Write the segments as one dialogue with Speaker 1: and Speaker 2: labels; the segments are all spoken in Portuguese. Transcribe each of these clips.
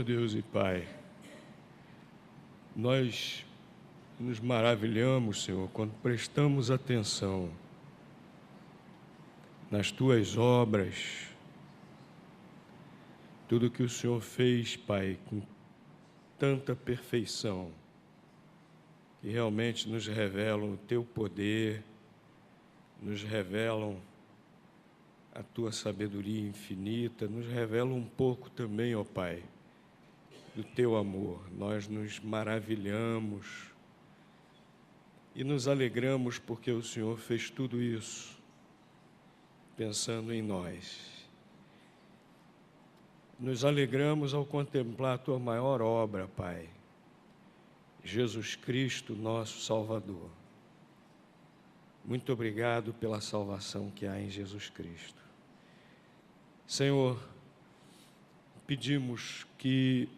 Speaker 1: Deus e Pai, nós nos maravilhamos, Senhor, quando prestamos atenção nas Tuas obras, tudo que o Senhor fez, Pai, com tanta perfeição, que realmente nos revelam o Teu poder, nos revelam a Tua sabedoria infinita, nos revelam um pouco também, ó Pai, do Teu amor. Nós nos maravilhamos e nos alegramos porque o Senhor fez tudo isso pensando em nós. Nos alegramos ao contemplar a Tua maior obra, Pai, Jesus Cristo, nosso Salvador. Muito obrigado pela salvação que há em Jesus Cristo. Senhor, pedimos que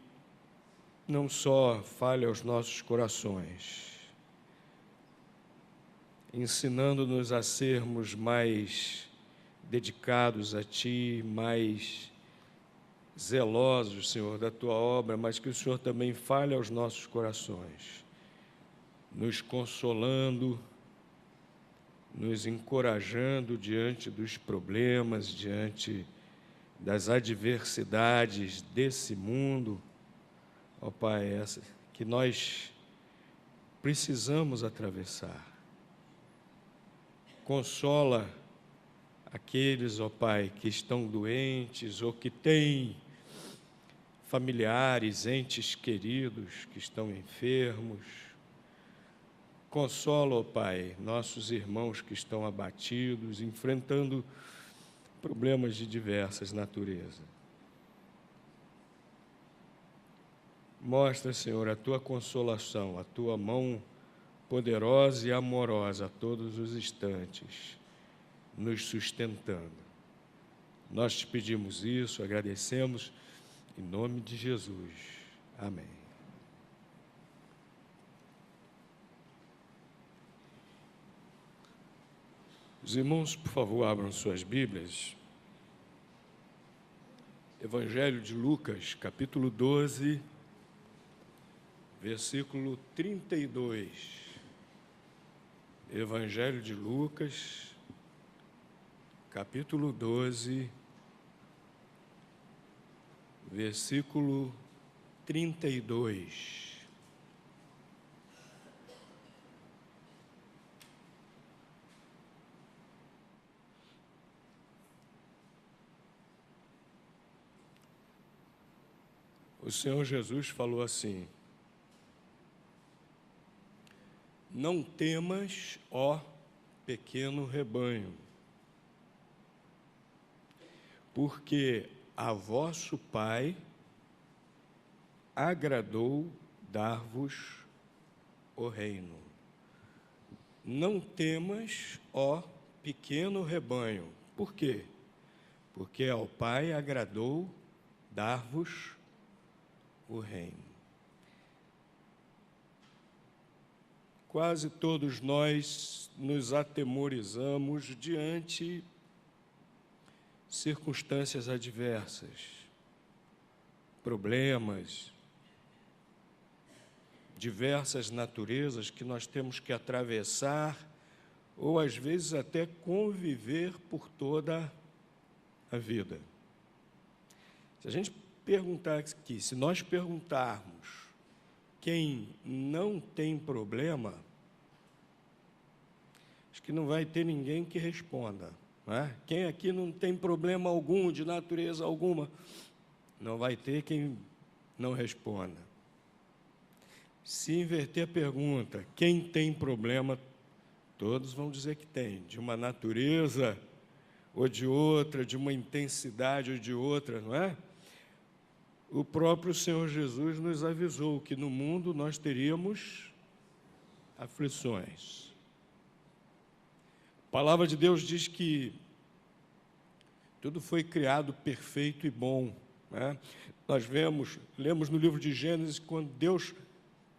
Speaker 1: não só fale aos nossos corações, ensinando-nos a sermos mais dedicados a Ti, mais zelosos, Senhor, da Tua obra, mas que o Senhor também fale aos nossos corações, nos consolando, nos encorajando diante dos problemas, diante das adversidades desse mundo, ó Pai, que nós precisamos atravessar. Consola aqueles, ó Pai, que estão doentes ou que têm familiares, entes queridos que estão enfermos. Consola, ó Pai, nossos irmãos que estão abatidos, enfrentando problemas de diversas naturezas. Mostra, Senhor, a Tua consolação, a Tua mão poderosa e amorosa a todos os instantes, nos sustentando. Nós te pedimos isso, agradecemos, em nome de Jesus. Amém. Os irmãos, por favor, abram suas Bíblias. Evangelho de Lucas, capítulo 12, versículo 32. Evangelho de Lucas, capítulo 12, versículo 32. O Senhor Jesus falou assim: não temas, ó pequeno rebanho, porque a vosso Pai agradou dar-vos o reino. Não temas, ó pequeno rebanho. Por quê? Porque ao Pai agradou dar-vos o reino. Quase todos nós nos atemorizamos diante circunstâncias adversas, problemas, diversas naturezas que nós temos que atravessar ou às vezes até conviver por toda a vida. Se a gente perguntar aqui, se nós perguntarmos quem não tem problema, acho que não vai ter ninguém que responda, não é? Quem aqui não tem problema algum, de natureza alguma, não vai ter quem não responda. Se inverter a pergunta, quem tem problema, todos vão dizer que tem, de uma natureza ou de outra, de uma intensidade ou de outra, não é? O próprio Senhor Jesus nos avisou que no mundo nós teríamos aflições. A palavra de Deus diz que tudo foi criado perfeito e bom, né? Nós lemos no livro de Gênesis, quando Deus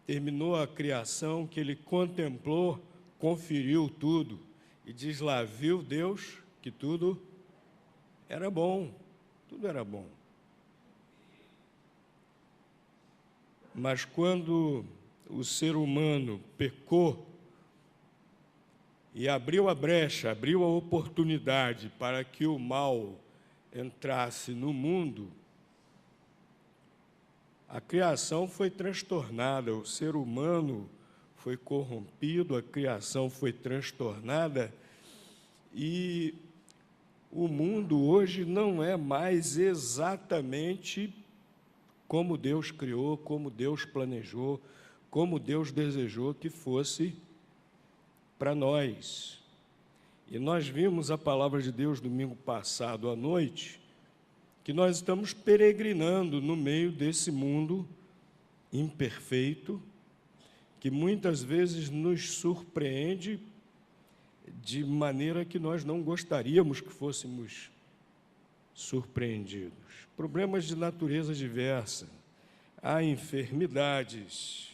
Speaker 1: terminou a criação, que Ele contemplou, conferiu tudo, e diz lá, viu Deus que tudo era bom, tudo era bom. Mas quando o ser humano pecou e abriu a brecha, abriu a oportunidade para que o mal entrasse no mundo, a criação foi transtornada, o ser humano foi corrompido, a criação foi transtornada e o mundo hoje não é mais exatamente como Deus criou, como Deus planejou, como Deus desejou que fosse para nós. E nós vimos a palavra de Deus domingo passado à noite, que nós estamos peregrinando no meio desse mundo imperfeito, que muitas vezes nos surpreende de maneira que nós não gostaríamos que fôssemos surpreendidos. Problemas de natureza diversa, há enfermidades,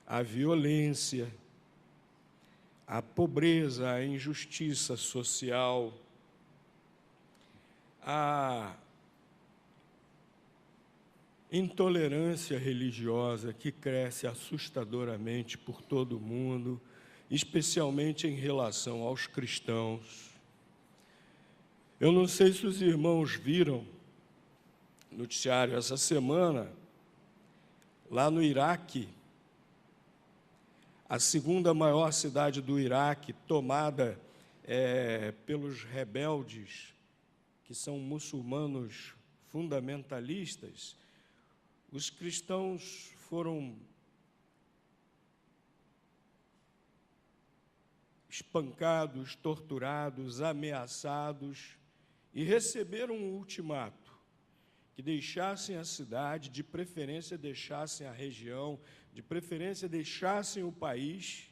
Speaker 1: há violência, há pobreza, há injustiça social, há intolerância religiosa que cresce assustadoramente por todo o mundo, especialmente em relação aos cristãos. Eu não sei se os irmãos viram noticiário essa semana, lá no Iraque, a segunda maior cidade do Iraque, tomada pelos rebeldes, que são muçulmanos fundamentalistas. Os cristãos foram espancados, torturados, ameaçados e receberam um ultimato, que deixassem a cidade, de preferência deixassem a região, de preferência deixassem o país,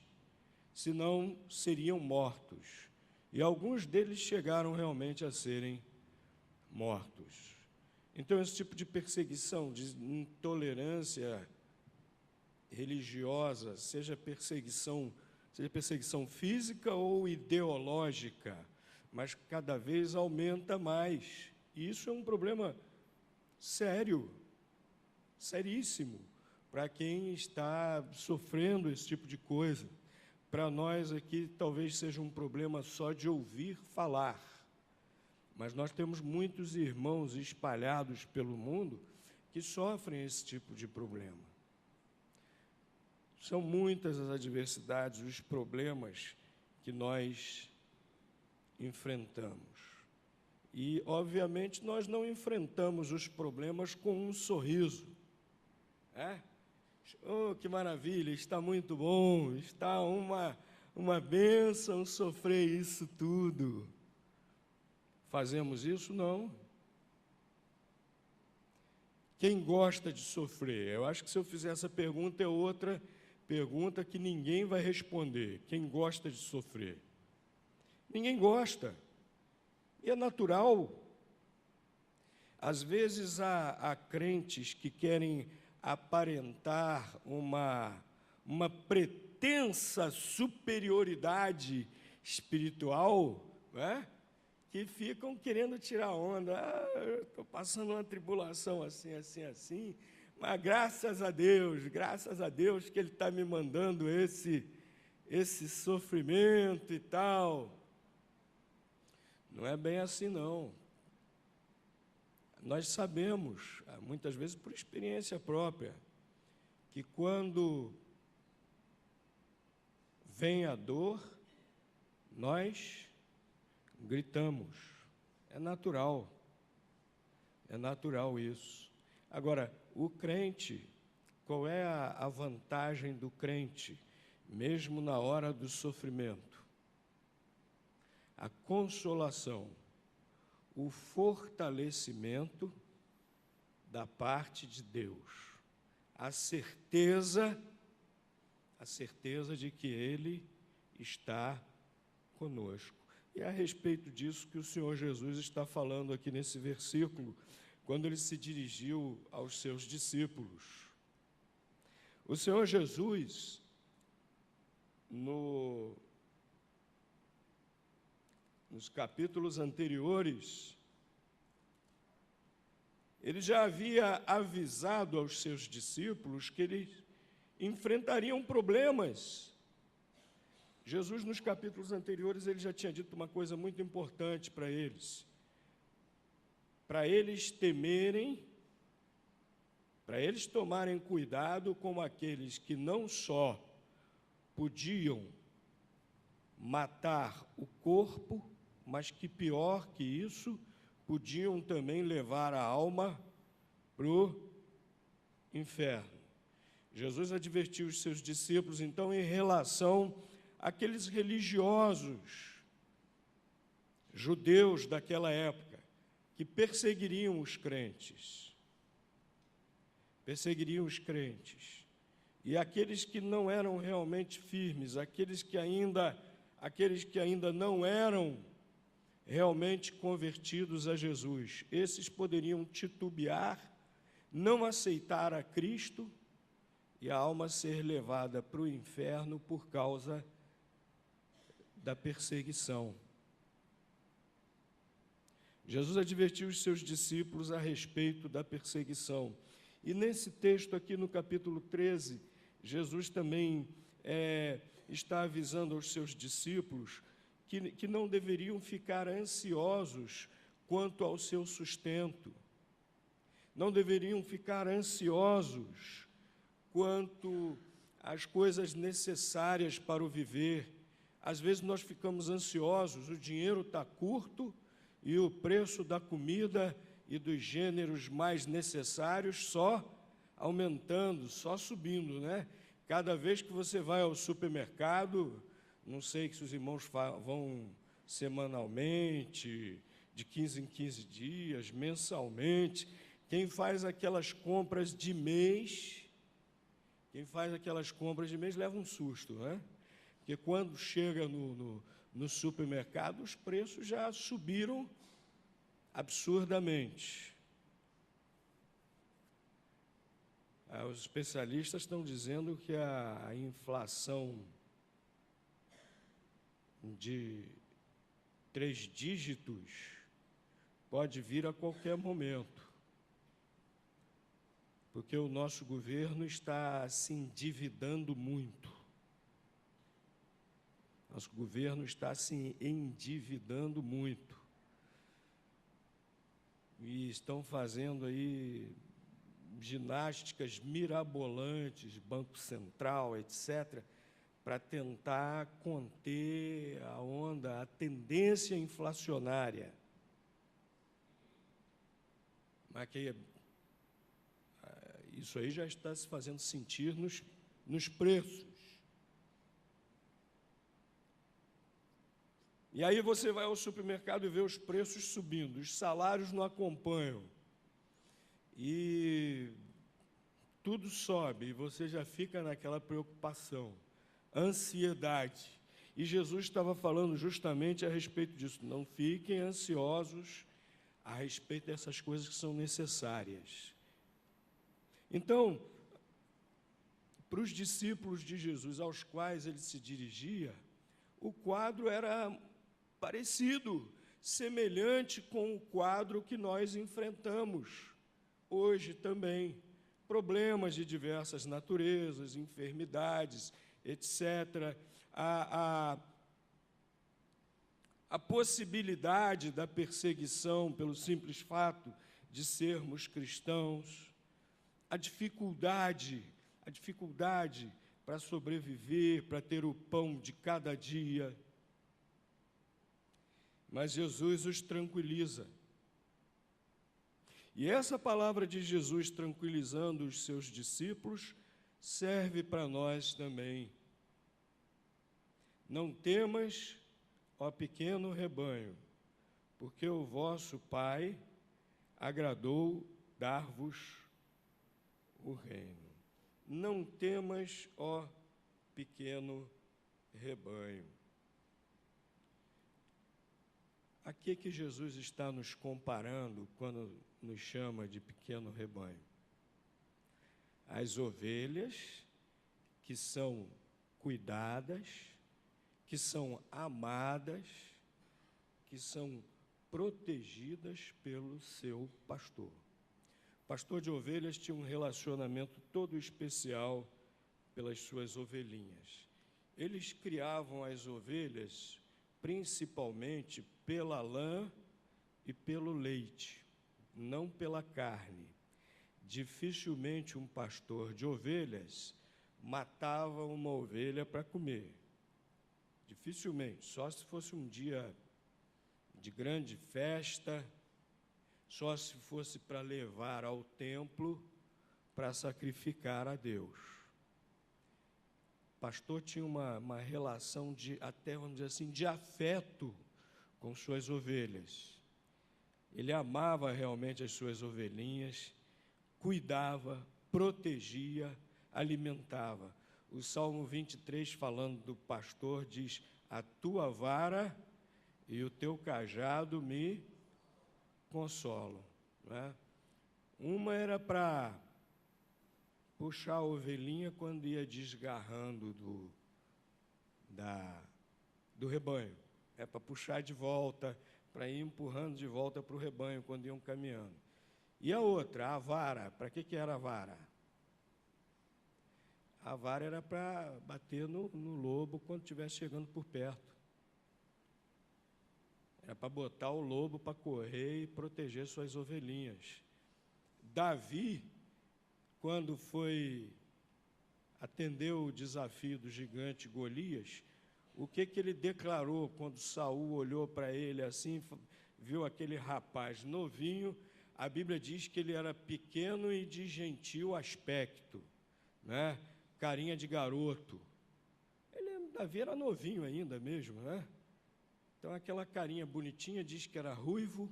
Speaker 1: senão seriam mortos. E alguns deles chegaram realmente a serem mortos. Então, esse tipo de perseguição, de intolerância religiosa, seja perseguição física ou ideológica, mas cada vez aumenta mais. E isso é um problema sério, seríssimo, para quem está sofrendo esse tipo de coisa. Para nós aqui, talvez seja um problema só de ouvir falar, mas nós temos muitos irmãos espalhados pelo mundo que sofrem esse tipo de problema. São muitas as adversidades, os problemas que nós enfrentamos. E, obviamente, nós não enfrentamos os problemas com um sorriso. Oh, que maravilha, está muito bom, está uma bênção sofrer isso tudo. Fazemos isso? Não. Quem gosta de sofrer? Eu acho que se eu fizer essa pergunta é outra pergunta que ninguém vai responder. Quem gosta de sofrer? Ninguém gosta. E é natural. Às vezes há crentes que querem aparentar uma pretensa superioridade espiritual, não é? Que ficam querendo tirar onda. Estou passando uma tribulação assim, mas graças a Deus que Ele está me mandando esse sofrimento e tal. Não é bem assim, não. Nós sabemos, muitas vezes por experiência própria, que quando vem a dor, nós gritamos. É natural isso. Agora, o crente, qual é a vantagem do crente, mesmo na hora do sofrimento? A consolação, o fortalecimento da parte de Deus, a certeza de que Ele está conosco. E é a respeito disso que o Senhor Jesus está falando aqui nesse versículo, quando Ele se dirigiu aos seus discípulos. O Senhor Jesus, nos capítulos anteriores, ele já havia avisado aos seus discípulos que eles enfrentariam problemas. Jesus, nos capítulos anteriores, ele já tinha dito uma coisa muito importante para eles temerem, para eles tomarem cuidado com aqueles que não só podiam matar o corpo, mas que, pior que isso, podiam também levar a alma para o inferno. Jesus advertiu os seus discípulos, então, em relação àqueles religiosos judeus daquela época, que perseguiriam os crentes. E aqueles que não eram realmente firmes, aqueles que ainda não eram realmente convertidos a Jesus, esses poderiam titubear, não aceitar a Cristo e a alma ser levada para o inferno por causa da perseguição. Jesus advertiu os seus discípulos a respeito da perseguição. E nesse texto aqui, no capítulo 13, Jesus também está avisando aos seus discípulos que não deveriam ficar ansiosos quanto ao seu sustento, não deveriam ficar ansiosos quanto às coisas necessárias para o viver. Às vezes nós ficamos ansiosos, o dinheiro está curto e o preço da comida e dos gêneros mais necessários só aumentando, só subindo, né? Cada vez que você vai ao supermercado, não sei se os irmãos vão semanalmente, de 15 em 15 dias, mensalmente, quem faz aquelas compras de mês, leva um susto, né? Porque quando chega no supermercado, os preços já subiram absurdamente. Os especialistas estão dizendo que a inflação de 3 dígitos pode vir a qualquer momento, porque o nosso governo está se endividando muito. Nosso governo está se endividando muito. E estão fazendo aí ginásticas mirabolantes, Banco Central, etc., para tentar conter a onda, a tendência inflacionária. Mas que isso aí já está se fazendo sentir nos preços. E aí você vai ao supermercado e vê os preços subindo, os salários não acompanham. E tudo sobe, e você já fica naquela preocupação, ansiedade. E Jesus estava falando justamente a respeito disso. Não fiquem ansiosos a respeito dessas coisas que são necessárias. Então, para os discípulos de Jesus, aos quais ele se dirigia, o quadro era parecido, semelhante com o quadro que nós enfrentamos hoje também. Problemas de diversas naturezas, enfermidades, etc. A possibilidade da perseguição pelo simples fato de sermos cristãos, a dificuldade para sobreviver, para ter o pão de cada dia. Mas Jesus os tranquiliza. E essa palavra de Jesus tranquilizando os seus discípulos serve para nós também. Não temas, ó pequeno rebanho, porque o vosso Pai agradou dar-vos o reino. Não temas, ó pequeno rebanho. A que Jesus está nos comparando quando nos chama de pequeno rebanho? As ovelhas que são cuidadas, que são amadas, que são protegidas pelo seu pastor. Pastor de ovelhas tinha um relacionamento todo especial pelas suas ovelhinhas. Eles criavam as ovelhas principalmente pela lã e pelo leite, não pela carne. Dificilmente um pastor de ovelhas matava uma ovelha para comer. Dificilmente, só se fosse um dia de grande festa, só se fosse para levar ao templo para sacrificar a Deus. O pastor tinha uma relação de, até vamos dizer assim, de afeto com suas ovelhas. Ele amava realmente as suas ovelhinhas, cuidava, protegia, alimentava. O Salmo 23, falando do pastor, diz: a tua vara e o teu cajado me consolam. Não é? Uma era para puxar a ovelhinha quando ia desgarrando do rebanho. É para puxar de volta, para ir empurrando de volta para o rebanho quando iam caminhando. E a outra, a vara. Para que era a vara? A vara era para bater no lobo quando estivesse chegando por perto. Era para botar o lobo para correr e proteger suas ovelhinhas. Davi, quando foi atender o desafio do gigante Golias, o que ele declarou quando Saul olhou para ele assim, viu aquele rapaz novinho? A Bíblia diz que ele era pequeno e de gentil aspecto, né? Carinha de garoto. Davi era novinho ainda mesmo, né? Então aquela carinha bonitinha, diz que era ruivo.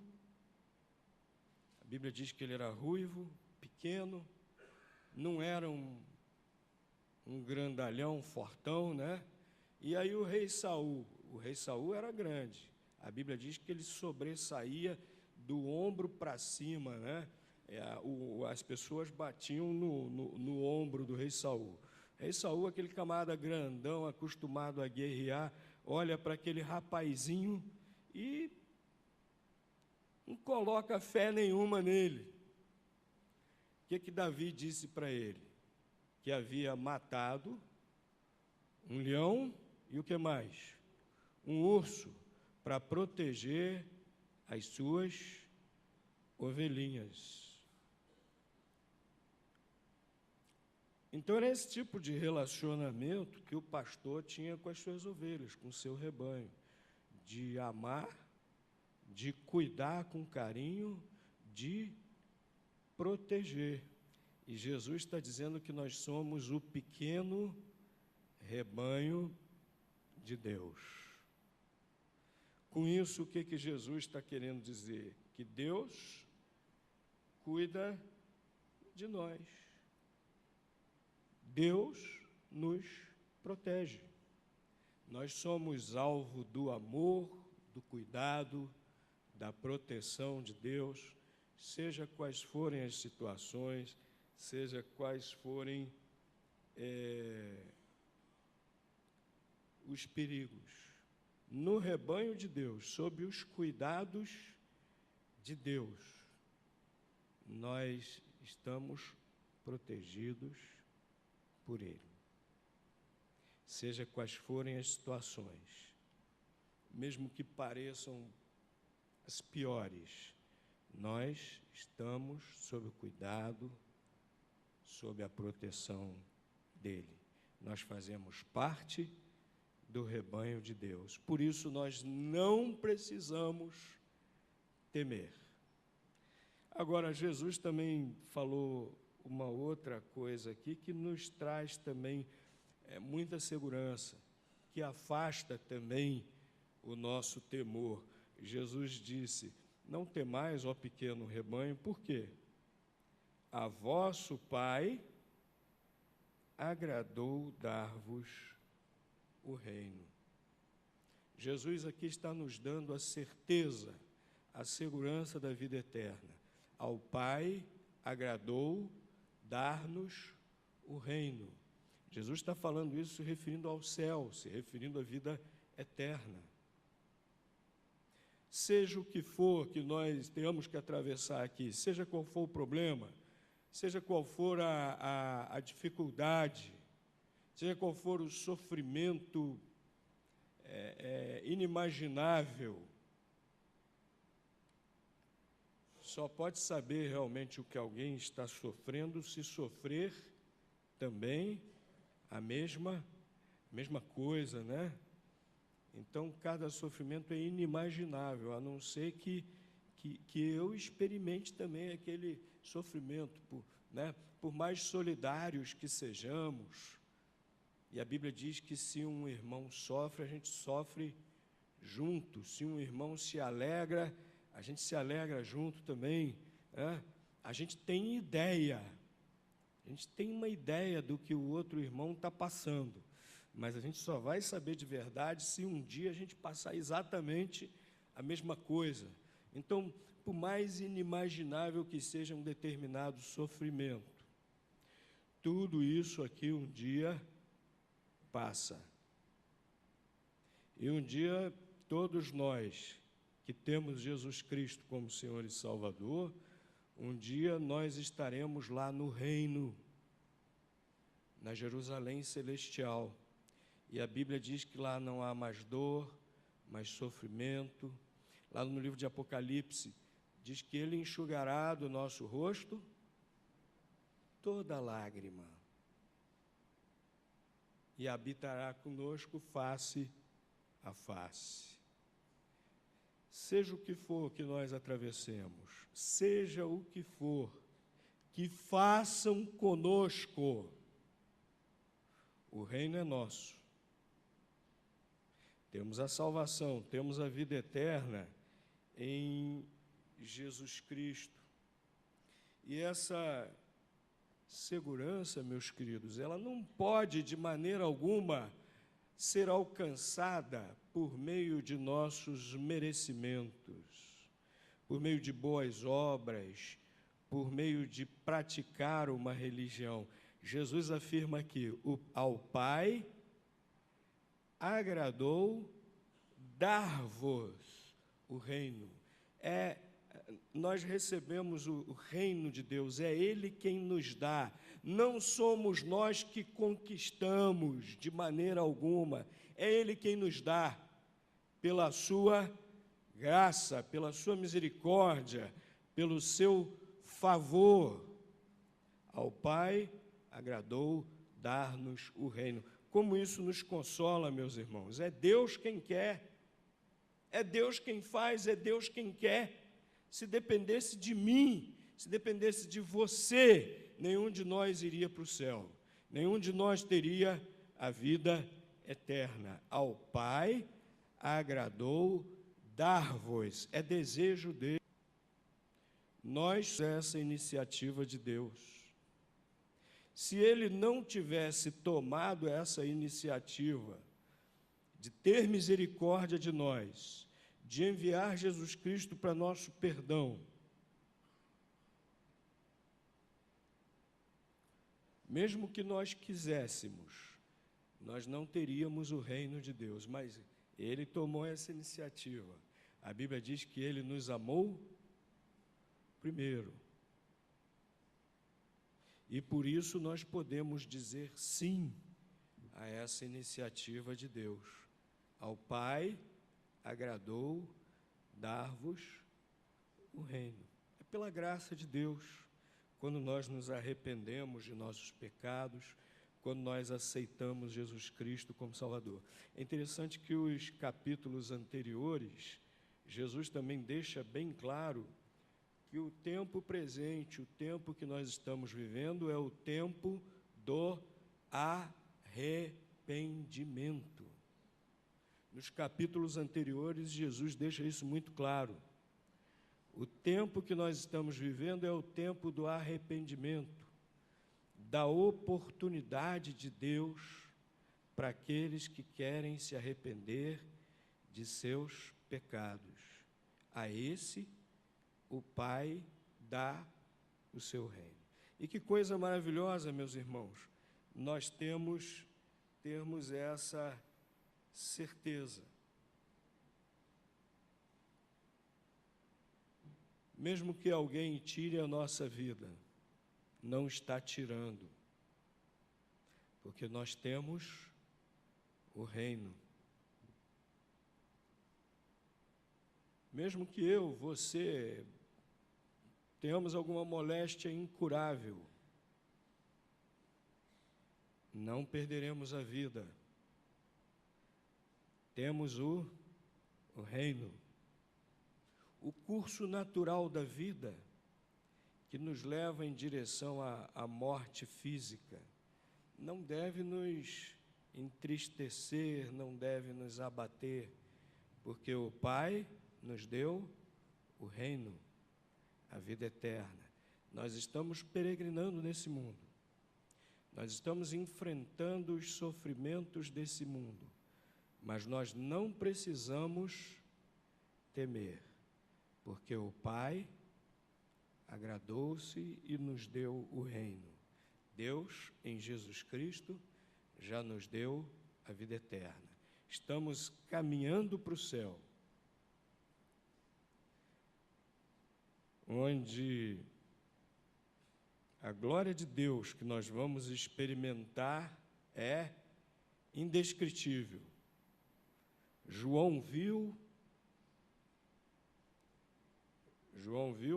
Speaker 1: A Bíblia diz que ele era ruivo, pequeno, não era um grandalhão, fortão, né? E aí o rei Saul era grande. A Bíblia diz que ele sobressaía do ombro para cima, né? As pessoas batiam no ombro do rei Saul. Rei Saul, aquele camarada grandão, acostumado a guerrear, olha para aquele rapazinho e não coloca fé nenhuma nele. O que Davi disse para ele? Que havia matado um leão e o que mais? Um urso, para proteger as suas ovelhinhas. Então era esse tipo de relacionamento que o pastor tinha com as suas ovelhas, com o seu rebanho, de amar, de cuidar com carinho, de proteger. E Jesus está dizendo que nós somos o pequeno rebanho de Deus. Com isso, o que Jesus está querendo dizer? Que Deus cuida de nós. Deus nos protege. Nós somos alvo do amor, do cuidado, da proteção de Deus, seja quais forem as situações, seja quais forem os perigos. No rebanho de Deus, sob os cuidados de Deus, nós estamos protegidos por Ele. Seja quais forem as situações, mesmo que pareçam as piores, nós estamos sob o cuidado, sob a proteção dEle. Nós fazemos parte do rebanho de Deus. Por isso, nós não precisamos temer. Agora, Jesus também falou uma outra coisa aqui que nos traz também muita segurança, que afasta também o nosso temor. Jesus disse: não temais, ó pequeno rebanho, por quê? A vosso Pai agradou dar-vos o reino. Jesus aqui está nos dando a certeza, a segurança da vida eterna. Ao Pai agradou dar-nos o reino. Jesus está falando isso se referindo ao céu, se referindo à vida eterna. Seja o que for que nós tenhamos que atravessar aqui, seja qual for o problema, seja qual for a dificuldade, seja qual for o sofrimento inimaginável, só pode saber realmente o que alguém está sofrendo se sofrer também a mesma coisa, né? Então, cada sofrimento é inimaginável, a não ser que eu experimente também aquele sofrimento, por mais solidários que sejamos. E a Bíblia diz que se um irmão sofre, a gente sofre junto. Se um irmão se alegra, a gente se alegra junto também, né? A gente tem uma ideia do que o outro irmão está passando, mas a gente só vai saber de verdade se um dia a gente passar exatamente a mesma coisa. Então, por mais inimaginável que seja um determinado sofrimento, tudo isso aqui um dia passa. E um dia, todos nós que temos Jesus Cristo como Senhor e Salvador, um dia nós estaremos lá no reino, na Jerusalém celestial. E a Bíblia diz que lá não há mais dor, mais sofrimento. Lá no livro de Apocalipse, diz que Ele enxugará do nosso rosto toda lágrima e habitará conosco face a face. Seja o que for que nós atravessemos, seja o que for, que façam conosco, o reino é nosso. Temos a salvação, temos a vida eterna em Jesus Cristo. E essa segurança, meus queridos, ela não pode de maneira alguma ser alcançada por meio de nossos merecimentos, por meio de boas obras, por meio de praticar uma religião. Jesus afirma que ao Pai agradou dar-vos o reino. Nós recebemos o reino de Deus, é Ele quem nos dá, não somos nós que conquistamos de maneira alguma, é Ele quem nos dá, pela sua graça, pela sua misericórdia, pelo seu favor. Ao Pai agradou dar-nos o reino. Como isso nos consola, meus irmãos? É Deus quem quer, é Deus quem faz, é Deus quem quer. Se dependesse de mim, se dependesse de você, nenhum de nós iria para o céu, nenhum de nós teria a vida eterna. Ao Pai agradou dar-vos, é desejo dele. Nós, essa iniciativa de Deus. Se Ele não tivesse tomado essa iniciativa de ter misericórdia de nós, de enviar Jesus Cristo para nosso perdão, mesmo que nós quiséssemos, nós não teríamos o reino de Deus, mas Ele tomou essa iniciativa. A Bíblia diz que Ele nos amou primeiro. E por isso nós podemos dizer sim a essa iniciativa de Deus. Ao Pai agradou dar-vos o reino. É pela graça de Deus, quando nós nos arrependemos de nossos pecados, quando nós aceitamos Jesus Cristo como Salvador. É interessante que os capítulos anteriores, Jesus também deixa bem claro que o tempo presente, o tempo que nós estamos vivendo, é o tempo do arrependimento. Nos capítulos anteriores, Jesus deixa isso muito claro. O tempo que nós estamos vivendo é o tempo do arrependimento, da oportunidade de Deus para aqueles que querem se arrepender de seus pecados. A esse, o Pai dá o seu reino. E que coisa maravilhosa, meus irmãos, nós termos essa certeza. Mesmo que alguém tire a nossa vida, não está tirando, porque nós temos o reino. Mesmo que eu, você, tenhamos alguma moléstia incurável, não perderemos a vida. Temos o reino. O curso natural da vida, que nos leva em direção à morte física, não deve nos entristecer, não deve nos abater, porque o Pai nos deu o reino, a vida eterna. Nós estamos peregrinando nesse mundo, nós estamos enfrentando os sofrimentos desse mundo, mas nós não precisamos temer, porque o Pai agradou-se e nos deu o reino. Deus, em Jesus Cristo, já nos deu a vida eterna. Estamos caminhando para o céu, onde a glória de Deus que nós vamos experimentar é indescritível. João viu,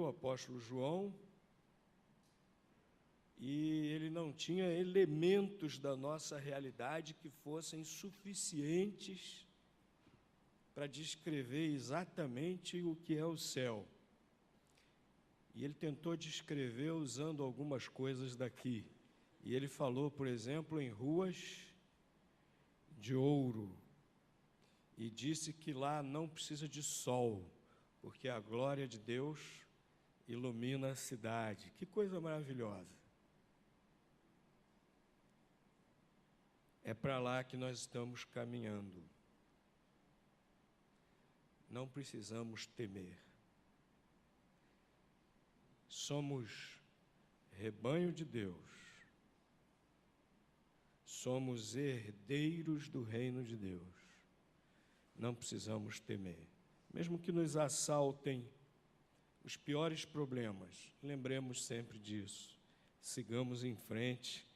Speaker 1: o apóstolo João, e ele não tinha elementos da nossa realidade que fossem suficientes para descrever exatamente o que é o céu. E ele tentou descrever usando algumas coisas daqui. E ele falou, por exemplo, em ruas de ouro, e disse que lá não precisa de sol, porque a glória de Deus ilumina a cidade. Que coisa maravilhosa! É para lá que nós estamos caminhando. Não precisamos temer. Somos rebanho de Deus. Somos herdeiros do reino de Deus. Não precisamos temer. Mesmo que nos assaltem os piores problemas, lembremos sempre disso. Sigamos em frente,